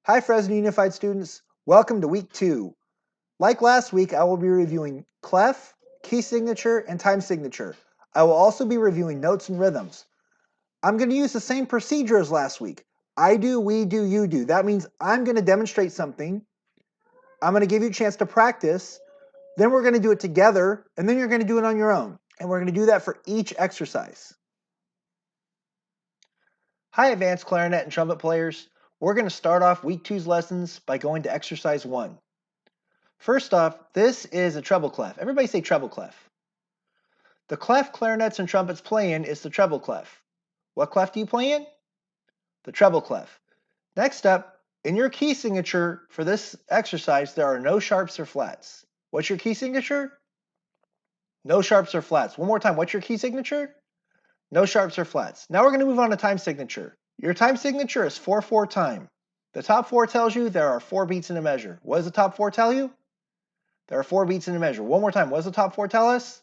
Hi Fresno Unified students, welcome to week 2. Like last week, I will be reviewing clef, key signature, and time signature. I will also be reviewing notes and rhythms. I'm going to use the same procedure as last week. I do, we do, you do. That means I'm going to demonstrate something. I'm going to give you a chance to practice. Then we're going to do it together, and then you're going to do it on your own. And we're going to do that for each exercise. Hi advanced clarinet and trumpet players. We're going to start off week 2's lessons by going to exercise 1. First off, this is a treble clef. Everybody say treble clef. The clef clarinets and trumpets play in is the treble clef. What clef do you play in? The treble clef. Next up, in your key signature for this exercise, there are no sharps or flats. What's your key signature? No sharps or flats. One more time, what's your key signature? No sharps or flats. Now we're going to move on to time signature. Your time signature is 4/4 time. The top 4 tells you there are 4 beats in a measure. What does the top 4 tell you? There are 4 beats in a measure. One more time, what does the top 4 tell us?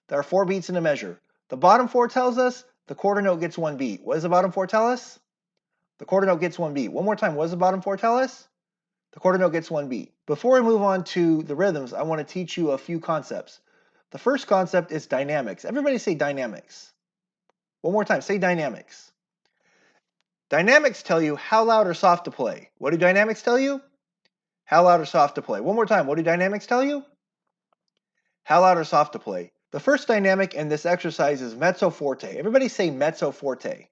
There are 4 beats in a measure. The bottom 4 tells us the quarter note gets 1 beat. What does the bottom 4 tell us? The quarter note gets 1 beat. One more time, what does the bottom 4 tell us? The quarter note gets 1 beat. Before we move on to the rhythms, I want to teach you a few concepts. The first concept is dynamics. Everybody say dynamics. One more time, say dynamics. Dynamics tell you how loud or soft to play. What do dynamics tell you? How loud or soft to play. One more time, what do dynamics tell you? How loud or soft to play. The first dynamic in this exercise is mezzo forte. Everybody say mezzo forte.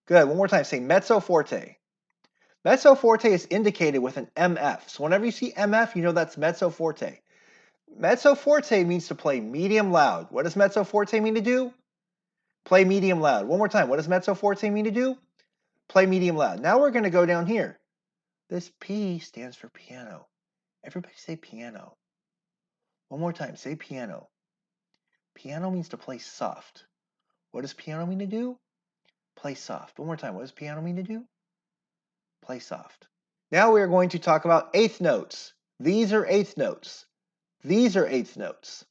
Good, one more time, say mezzo forte. Mezzo forte is indicated with an MF. So whenever you see MF, you know that's mezzo forte. Mezzo forte means to play medium loud. What does mezzo forte mean to do? Play medium loud. One more time, what does mezzo forte mean to do? Play medium loud. Now we're going to go down here. This P stands for piano. Everybody say piano. One more time, say piano. Piano means to play soft. What does piano mean to do? Play soft. One more time, what does piano mean to do? Play soft. Now we are going to talk about eighth notes. These are eighth notes. These are eighth notes.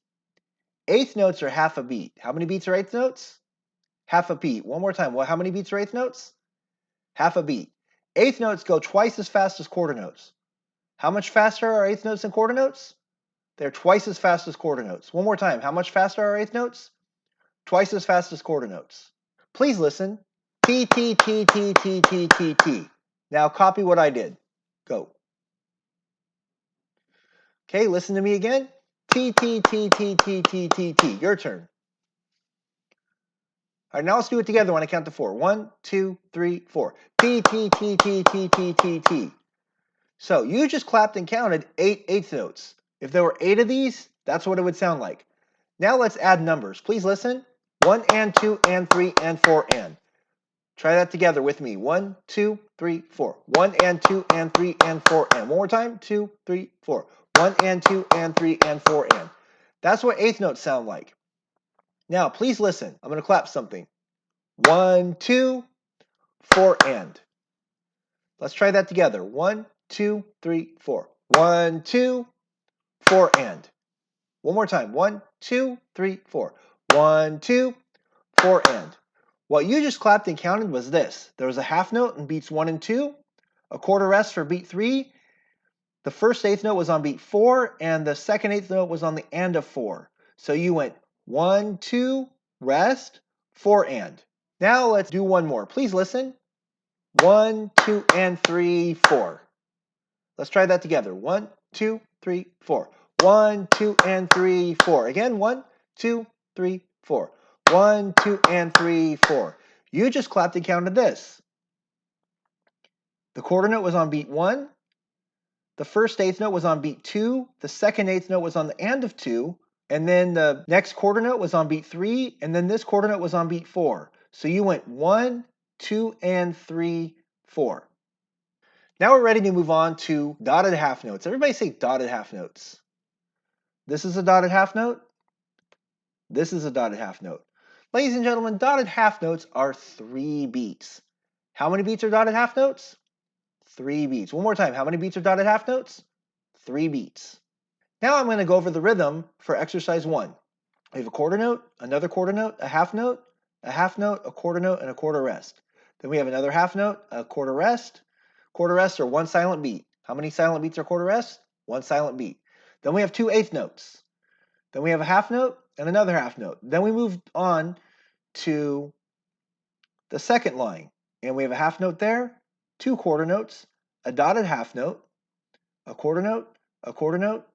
Eighth notes are half a beat. How many beats are eighth notes? Half a beat. One more time, how many beats are eighth notes? Half a beat. Eighth notes go twice as fast as quarter notes. How much faster are eighth notes than quarter notes? They're twice as fast as quarter notes. One more time, how much faster are eighth notes? Twice as fast as quarter notes. Please listen. T, T, T, T, T, T, T, T. Now copy what I did. Go. Okay, listen to me again. T, T, T, T, T, T, T, T. Your turn. All right, now let's do it together when I count to 4. 1, 2, 3, 4. T, T, T, T, T, T, T, T. So you just clapped and counted 8 eighth notes. If there were 8 of these, that's what it would sound like. Now let's add numbers. Please listen. 1 and 2 and 3 and 4 and. Try that together with me. 1, 2, 3, 4. 1 and 2 and 3 and 4 and. One more time. 2, 3, 4. 1 and 2 and 3 and 4 and. That's what eighth notes sound like. Now, please listen. I'm going to clap something. 1, 2, 4 and. Let's try that together. 1, 2, 3, 4. 1, 2, 4 and. One more time. 1, 2, 3, 4. 1, 2, 4 and. What you just clapped and counted was this. There was a half note in beats 1 and 2, a quarter rest for beat 3. The first eighth note was on beat 4, and the second eighth note was on the end of 4. So you went 1, 2, rest, 4 and. Now let's do one more. Please listen. 1, 2, and 3, 4. Let's try that together. 1, 2, 3, 4. 1, 2, and 3, 4. Again, 1, 2, 3, 4. 1, 2, and 3, 4. You just clapped and counted this. The quarter note was on beat 1. The first eighth note was on beat 2. The second eighth note was on the end of 2. And then the next quarter note was on beat 3. And then this quarter note was on beat 4. So you went 1, 2, and 3, 4. Now we're ready to move on to dotted half notes. Everybody say dotted half notes. This is a dotted half note. This is a dotted half note. Ladies and gentlemen, dotted half notes are 3 beats. How many beats are dotted half notes? 3 beats. One more time. How many beats are dotted half notes? 3 beats. Now I'm going to go over the rhythm for exercise 1. We have a quarter note, another quarter note, a half note, a quarter note, and a quarter rest. Then we have another half note, a quarter rest, Quarter rests are one silent beat. How many silent beats are quarter rests? One silent beat. Then we have two eighth notes. Then we have a half note and another half note. Then we move on to the second line, and we have a half note there, two quarter notes, a dotted half note, a quarter note, a quarter note,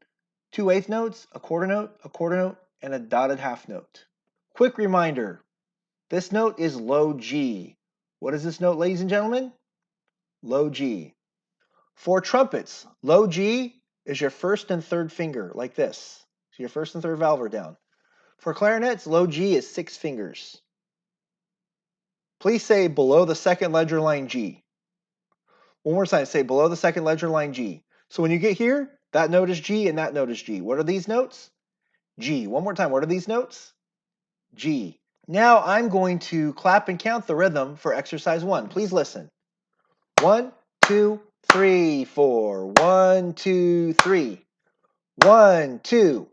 two eighth notes, a quarter note, and a dotted half note. Quick reminder, this note is low G. What is this note, ladies and gentlemen? Low G. For trumpets, low G is your first and third finger, like this. So your first and third valve are down. For clarinets, low G is 6 fingers. Please say below the second ledger line G. One more time, say below the second ledger line G. So when you get here, that note is G and that note is G. What are these notes? G. One more time, what are these notes? G. Now I'm going to clap and count the rhythm for exercise 1. Please listen. 1, 2, 3, 4. 1, 2, 3. 1, 2,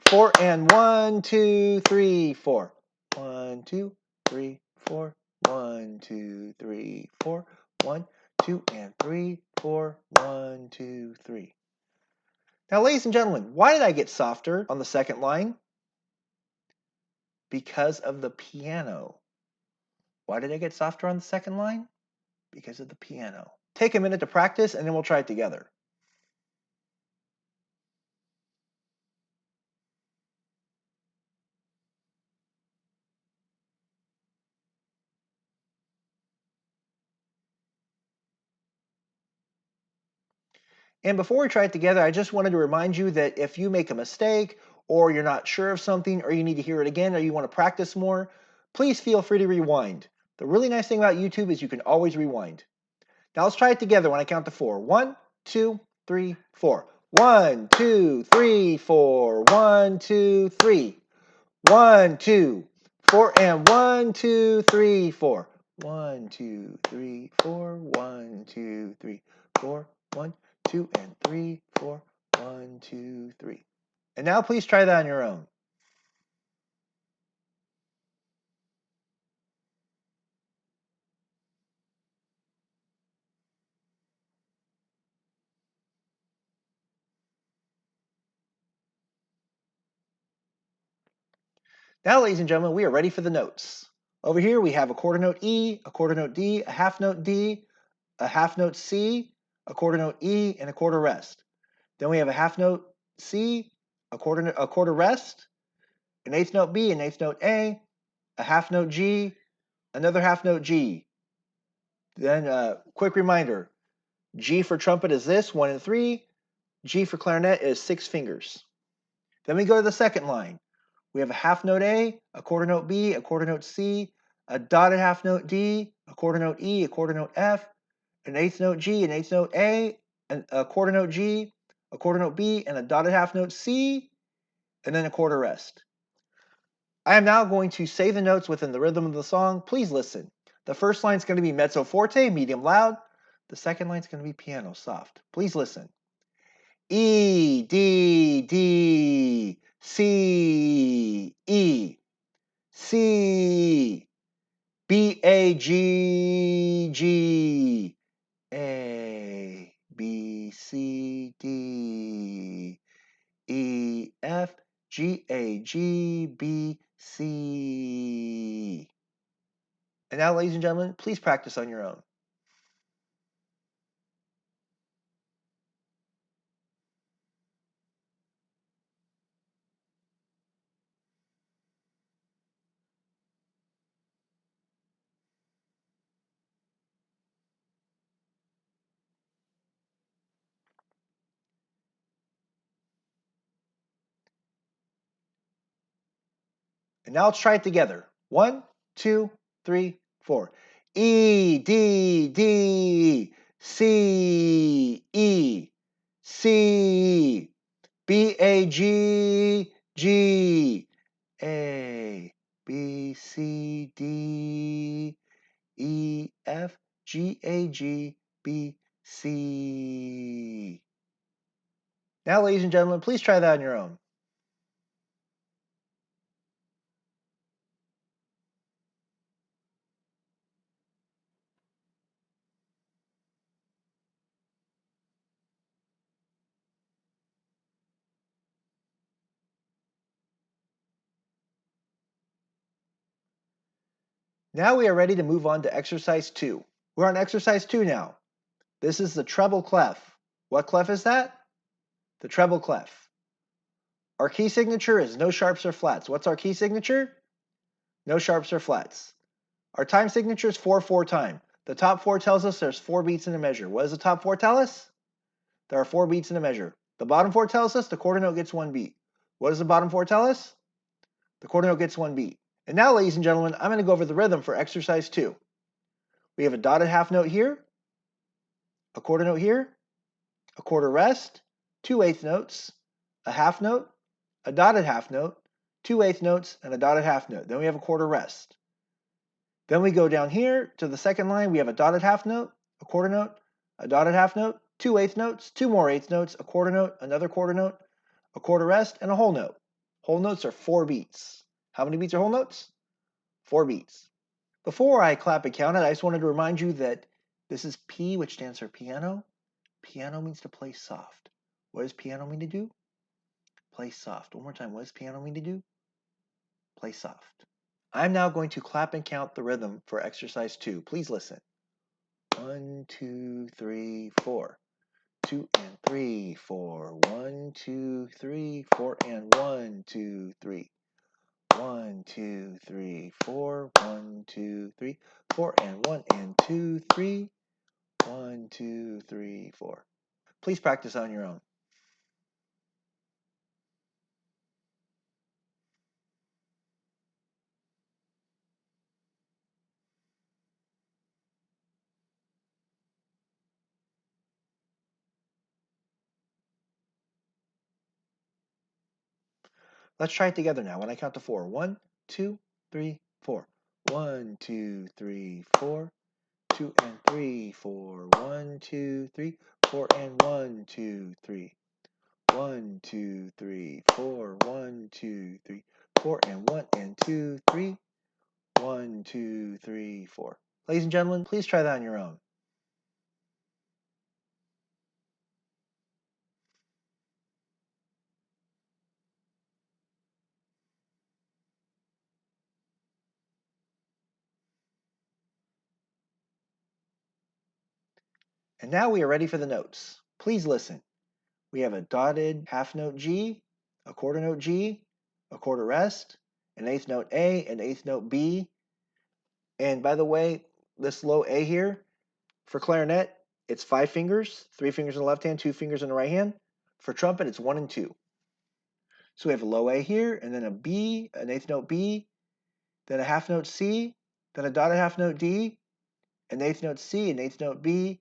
4, and 1, 2, 3, 4. 1, 2, 3, 4. 1, 2, 3, 4. 1, 2, and 3, 4. 1, 2, 3. Now, ladies and gentlemen, why did I get softer on the second line? Because of the piano. Why did I get softer on the second line? Because of the piano. Take a minute to practice and then we'll try it together. And before we try it together, I just wanted to remind you that if you make a mistake or you're not sure of something or you need to hear it again or you want to practice more, please feel free to rewind. The really nice thing about YouTube is you can always rewind. Now let's try it together when I count to 4. 1, 2, 3, 4. 1, 2, 3, 4. 1, 2, 3. 1, 2, 4, and 1, 2, 3, 4. 1, 2, 3, 4. 1, 2, 3, 4. 1, 2, and 3, 4. 1, 2, 3. And now please try that on your own. Now, ladies and gentlemen, we are ready for the notes. Over here we have a quarter note E, a quarter note D, a half note D, a half note C, a quarter note E, and a quarter rest. Then we have a half note C, a quarter rest, an eighth note B, an eighth note A half note G, another half note G. Then quick reminder, G for trumpet is this, 1 and 3. G for clarinet is 6 fingers. Then we go to the second line. We have a half note A, a quarter note B, a quarter note C, a dotted half note D, a quarter note E, a quarter note F, an eighth note G, an eighth note A, a quarter note G, a quarter note B, and a dotted half note C, and then a quarter rest. I am now going to say the notes within the rhythm of the song. Please listen. The first line is going to be mezzo forte, medium loud. The second line is going to be piano, soft. Please listen. E, D, D, C, E, C, B, A, G, G, A, B, C, D, E, F, G, A, G, B, C. And now, ladies and gentlemen, please practice on your own. And now let's try it together. 1, 2, 3, 4. E, D, D, C, E, C, B, A, G, G, A, B, C, D, E, F, G, A, G, B, C. Now, ladies and gentlemen, please try that on your own. Now we are ready to move on to exercise 2. We're on exercise 2 now. This is the treble clef. What clef is that? The treble clef. Our key signature is no sharps or flats. What's our key signature? No sharps or flats. Our time signature is 4/4 time. The top 4 tells us there's 4 beats in a measure. What does the top 4 tell us? There are 4 beats in a measure. The bottom 4 tells us the quarter note gets 1 beat. What does the bottom 4 tell us? The quarter note gets 1 beat. And now, ladies and gentlemen, I'm going to go over the rhythm for exercise 2. We have a dotted half note here, a quarter note here, a quarter rest, 2/8 notes, a half note, a dotted half note, 2/8 notes, and a dotted half note. Then we have a quarter rest. Then we go down here to the second line. We have a dotted half note, a quarter note, a dotted half note, 2/8 notes, 2 more eighth notes, a quarter note, another quarter note, a quarter rest, and a whole note. Whole notes are 4 beats. How many beats are whole notes? 4 beats. Before I clap and count it, I just wanted to remind you that this is P, which stands for piano. Piano means to play soft. What does piano mean to do? Play soft. One more time. What does piano mean to do? Play soft. I'm now going to clap and count the rhythm for exercise 2. Please listen. 1, 2, 3, 4. 2 and 3, 4. 1, 2, 3, 4, and 1, 2, 3. 1, 2, 3, 4. 1, 2, 3, 4, and 1 and 2, 3. 1, 2, 3, 4. Please practice on your own. Let's try it together now. When I count to 4. 1, 2, 3, 4. 1, 2, 3, 4. 2 and 3, 4. 1, 2, 3, 4, and 1, 2, 3. 1, 2, 3, 4. 1, 2, 3, 4, and 1 and 2, 3. 1, 2, 3, 4. Ladies and gentlemen, please try that on your own. And now we are ready for the notes. Please listen. We have a dotted half note G, a quarter note G, a quarter rest, an eighth note A, an eighth note B. And by the way, this low A here, for clarinet, it's 5 fingers, 3 fingers in the left hand, 2 fingers in the right hand. For trumpet, it's 1 and 2. So we have a low A here, and then a B, an eighth note B, then a half note C, then a dotted half note D, an eighth note C, an eighth note B,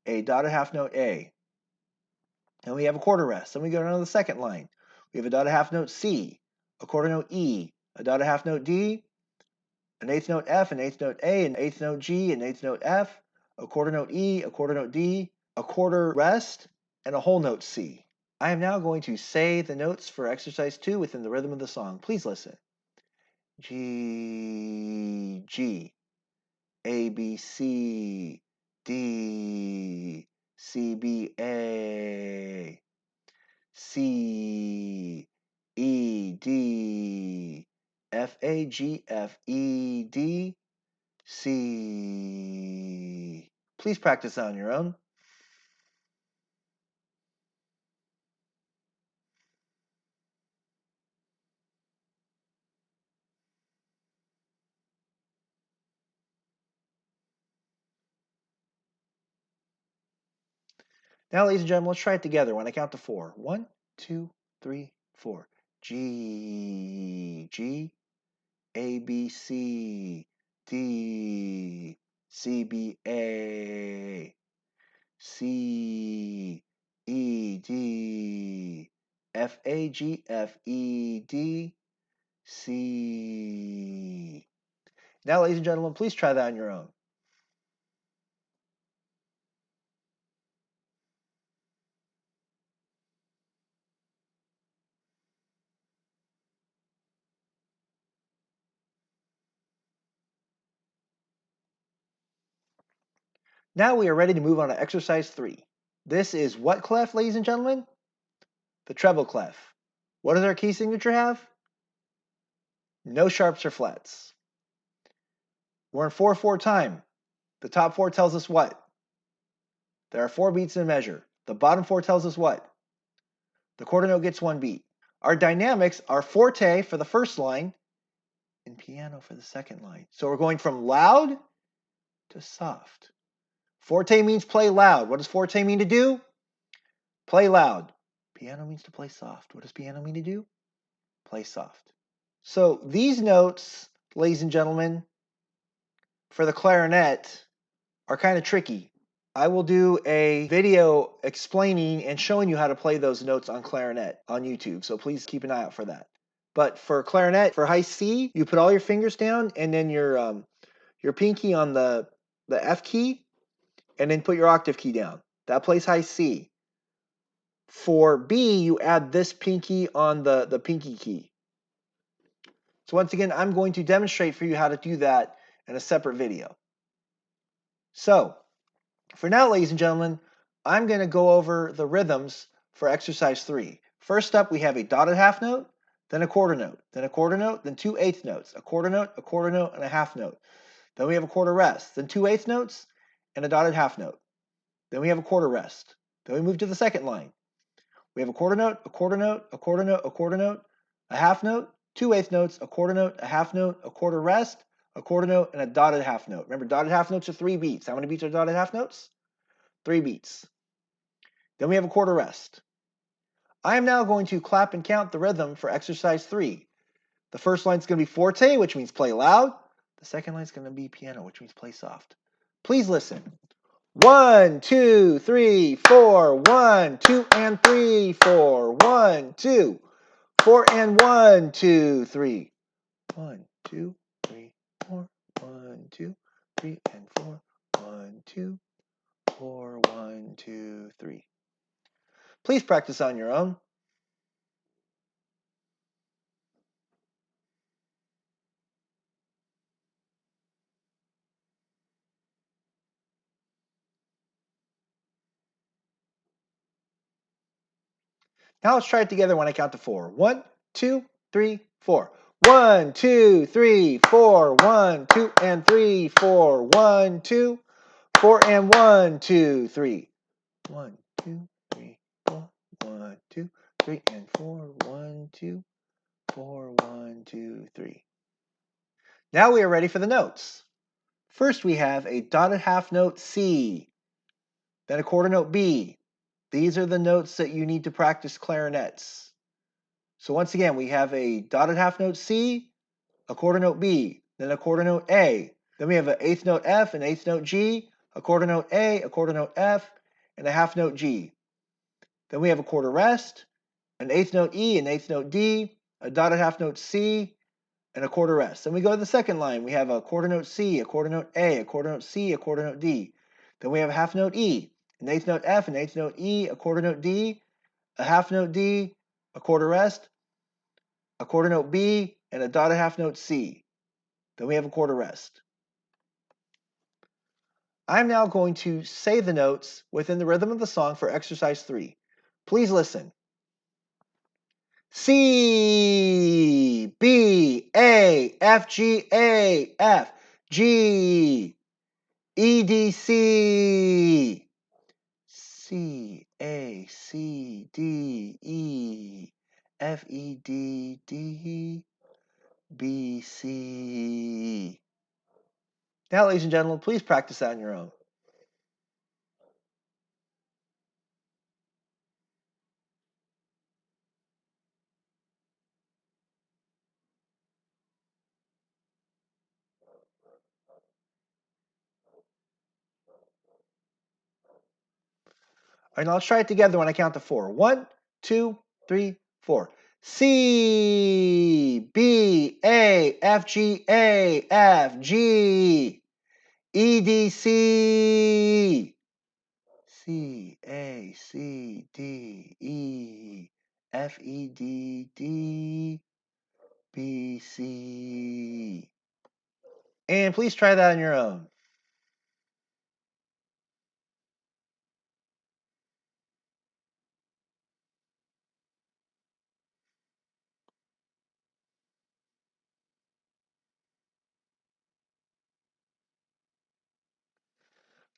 a dotted half note A. And we have a quarter rest. Then we go down to the second line. We have a dotted half note C, a quarter note E, a dotted half note D, an eighth note F, an eighth note A, an eighth note G, an eighth note F, a quarter note E, a quarter note D, a quarter rest, and a whole note C. I am now going to say the notes for exercise 2 within the rhythm of the song. Please listen. G, G, A, B, C, D, C, B, A, C, E, D, F, A, G, F, E, D, C. Please practice on your own. Now, ladies and gentlemen, let's try it together. When I count to 4. 1, 2, 3, 4. G, G, A, B, C, D, C, B, A, C, E, D, F, A, G, F, E, D, C. Now, ladies and gentlemen, please try that on your own. Now we are ready to move on to exercise 3. This is what clef, ladies and gentlemen? The treble clef. What does our key signature have? No sharps or flats. We're in 4/4 time. The top 4 tells us what? There are 4 beats in a measure. The bottom 4 tells us what? The quarter note gets 1 beat. Our dynamics are forte for the first line and piano for the second line. So we're going from loud to soft. Forte means play loud. What does forte mean to do? Play loud. Piano means to play soft. What does piano mean to do? Play soft. So these notes, ladies and gentlemen, for the clarinet are kind of tricky. I will do a video explaining and showing you how to play those notes on clarinet on YouTube, so please keep an eye out for that. But for clarinet, for high C, you put all your fingers down and then your pinky on the F key, and then put your octave key down. That plays high C. For B, you add this pinky on the pinky key. So once again, I'm going to demonstrate for you how to do that in a separate video. So for now, ladies and gentlemen, I'm going to go over the rhythms for exercise 3. First up, we have a dotted half note, then a quarter note, then a quarter note, then 2 eighth notes, a quarter note, and a half note. Then we have a quarter rest, then 2 eighth notes, and a dotted half note. Then we have a quarter rest. Then we move to the second line. We have a quarter note, a quarter note, a quarter note, a quarter note, a half note, 2 eighth notes, a quarter note, a half note, a quarter rest, a quarter note, and a dotted half note. Remember, dotted half notes are 3 beats. How many beats are dotted half notes? 3 beats. Then we have a quarter rest. I am now going to clap and count the rhythm for exercise 3. The first line is going to be forte, which means play loud. The second line is going to be piano, which means play soft. Please listen. 1, 2, 3, 4, 1, 2, and 3, 4, 1, 2, 4, and 1, 2, 3. 1, 2, 3, 4, 1, 2, 3, and 4, 1, 2, 4, 1, 2, 3. Please practice on your own. Now let's try it together when I count to 4. 1, 2, 3, 4. 1, 2, 3, 4, 1, 2, and 3, 4, 1, 2, 4, and 1, 2, 3. 1, 2, 3, 4, 1, 2, 3, and 4, 1, 2, 4, 1, 2, 3. Now we are ready for the notes. First we have a dotted half note C, then a quarter note B. These are the notes that you need to practice clarinets. So once again, we have a dotted half note C, a quarter note B, then a quarter note A. Then we have an eighth note F, an eighth note G, a quarter note A, a quarter note F, and a half note G. Then we have a quarter rest, an eighth note E, an eighth note D, a dotted half note C, and a quarter rest. Then we go to the second line. We have a quarter note C, a quarter note A, a quarter note C, a quarter note D. Then we have a half note E, an eighth note F, an eighth note E, a quarter note D, a half note D, a quarter rest, a quarter note B, and a dotted half note C. Then we have a quarter rest. I'm now going to say the notes within the rhythm of the song for exercise 3. Please listen. C, B, A, F, G, A, F, G, E, D, C, C, A, C, D, E, F, E, D, D, B, C. Now, ladies and gentlemen, please practice that on your own. All right, now let's try it together when I count to 4. 1, 2, 3, 4. C, B, A, F, G, A, F, G, E, D, C, C, A, C, D, E, F, E, D, D, B, C. And please try that on your own.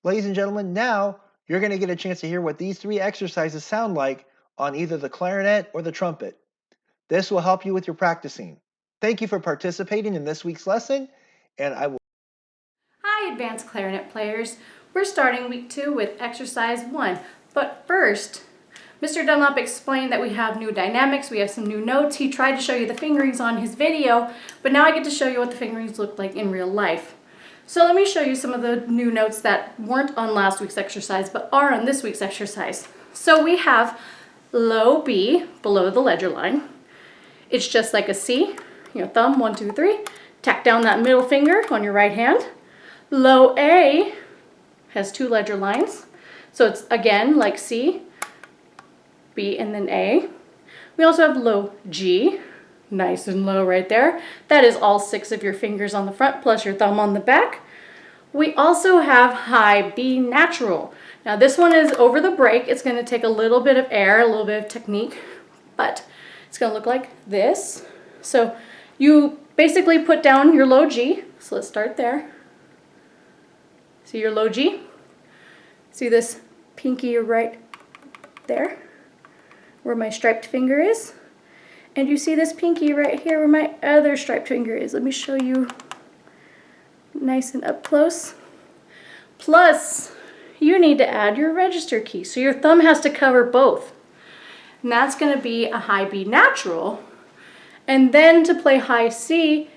Ladies and gentlemen, now you're going to get a chance to hear what these 3 exercises sound like on either the clarinet or the trumpet. This will help you with your practicing. Thank you for participating in this week's lesson, and I will. Hi, advanced clarinet players. We're starting week 2 with exercise 1. But first, Mr. Dunlop explained that we have new dynamics, we have some new notes. He tried to show you the fingerings on his video, but now I get to show you what the fingerings look like in real life. So let me show you some of the new notes that weren't on last week's exercise, but are on this week's exercise. So we have low B below the ledger line. It's just like a C, your thumb, 1, 2, 3. Tack down that middle finger on your right hand. Low A has 2 ledger lines. So it's again like C, B, and then A. We also have low G, nice and low right there. That is all 6 of your fingers on the front plus your thumb on the back. We also have high B natural. Now this one is over the break. It's going to take a little bit of air, a little bit of technique, but it's going to look like this. So you basically put down your low G. So let's start there. See your low G? See this pinky right there where my striped finger is? And you see this pinky right here where my other striped finger is. Let me show you nice and up close. Plus, you need to add your register key. So your thumb has to cover both. And that's going to be a high B natural. And then to play high C,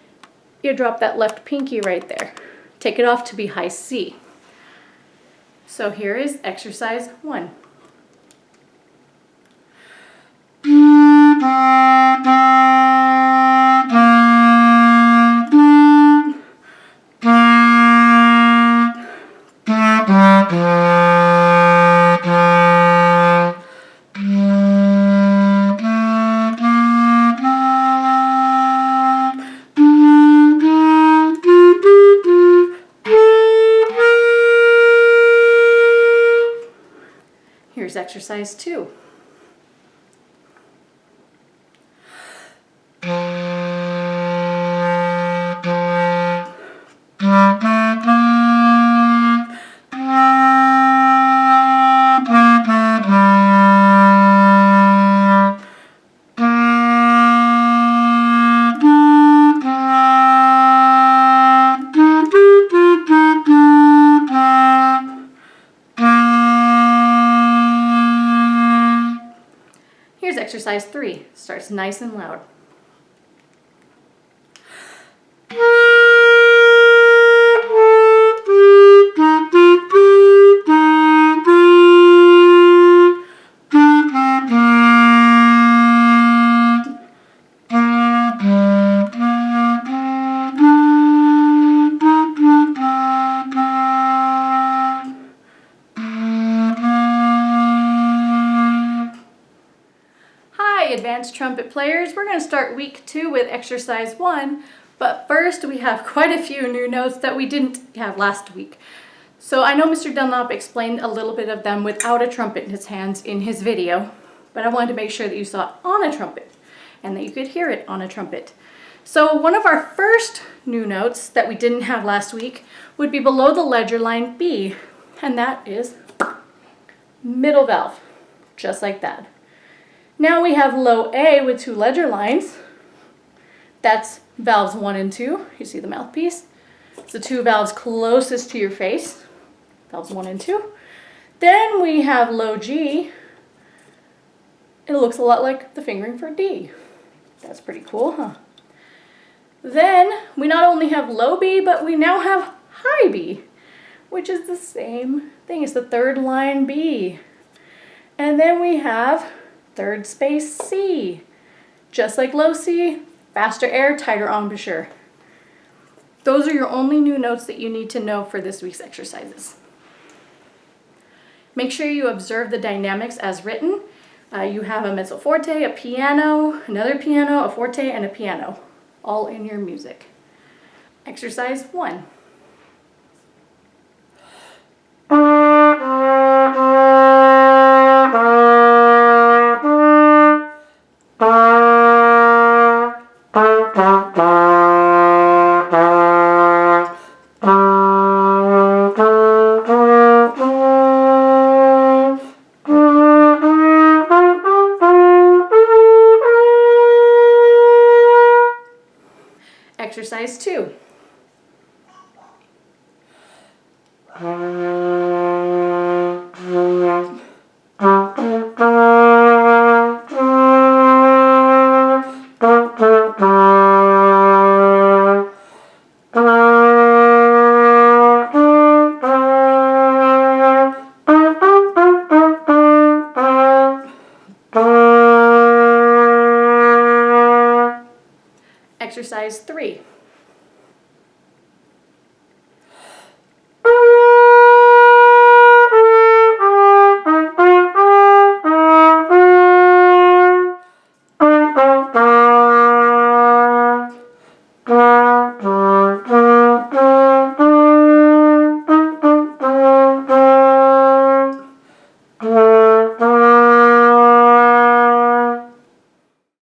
you drop that left pinky right there. Take it off to be high C. So here is exercise 1. Here's exercise 2. Here's exercise 3. Starts nice and loud. Advanced trumpet players, we're going to start week 2 with exercise 1, but first we have quite a few new notes that we didn't have last week. So I know Mr. Dunlop explained a little bit of them without a trumpet in his hands in his video, but I wanted to make sure that you saw it on a trumpet and that you could hear it on a trumpet. So one of our first new notes that we didn't have last week would be below the ledger line B, and that is middle valve, just like that. Now we have low A with 2 ledger lines. That's valves 1 and 2. You see the mouthpiece? It's the 2 valves closest to your face. Valves 1 and 2. Then we have low G. It looks a lot like the fingering for D. That's pretty cool, huh? Then we not only have low B, but we now have high B, which is the same thing. It's the 3rd line B. And then we have 3rd space C. Just like low C, faster air, tighter embouchure. Those are your only new notes that you need to know for this week's exercises. Make sure you observe the dynamics as written. You have a mezzo forte, a piano, another piano, a forte, and a piano, all in your music. Exercise 1. Exercise 2. Exercise 3.